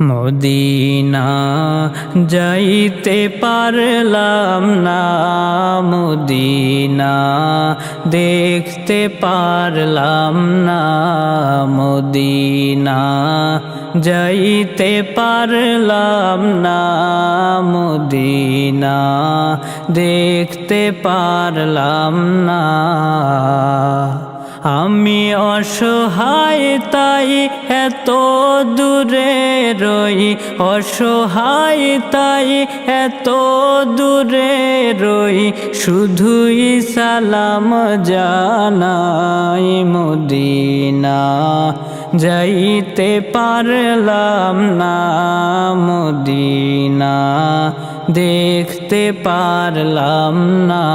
Medina যাইতে পারলাম না, মদিনা দেখতে পারলাম না, মদিনা যাইতে পারলাম না, মদিনা দেখতে পারলাম না। আমি অসহায় তাই এত দূরে রই, অসহায় তাই এত দূরে রই, শুধুই সালাম জানাই। মদিনা যাইতে পারলাম না, মদিনা দেখতে পারলাম না।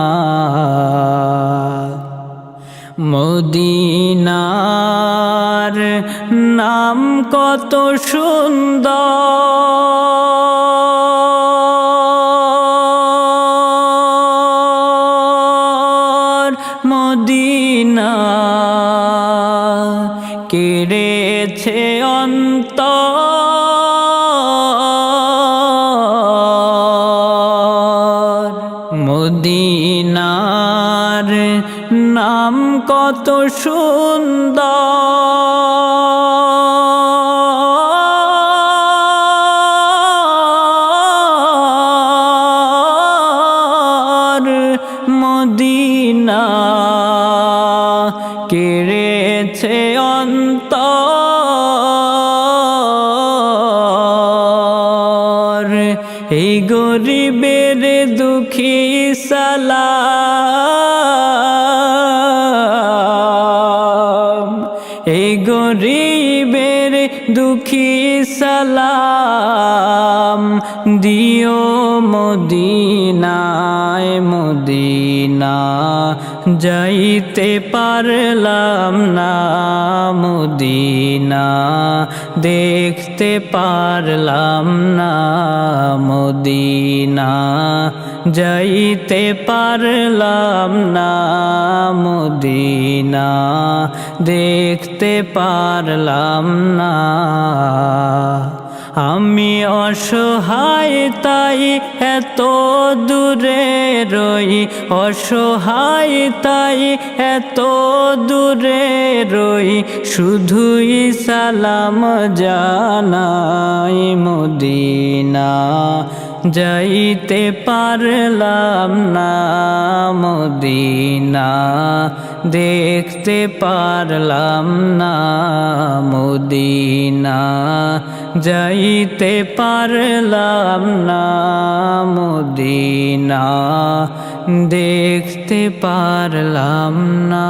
মদিনার নাম কত সুন্দর, মদিনা কেড়েছে অন্তর। মদিনার নাম কত সুন্দর, মদিনা কেড়েছে অন্তর। এই গরিবের দুঃখী সালাম, এই গরিবের দুঃখী সালাম দিও মদিনায়। মদিনা যাইতে পারলাম না, মদিনা দেখতে পারলাম না, মদিনা যাইতে পারলাম না, মদিনা দেখতে পারলাম না। আমি অসহায় তাই এত দূরে রই, অসহায় তাই এত দূরে রই, শুধুই সালাম জানাই। মদিনা যাইতে পারলাম না, মদিনা দেখতে পারলাম না, মদিনা যাইতে পারলাম না, মদিনা দেখতে পারলাম না।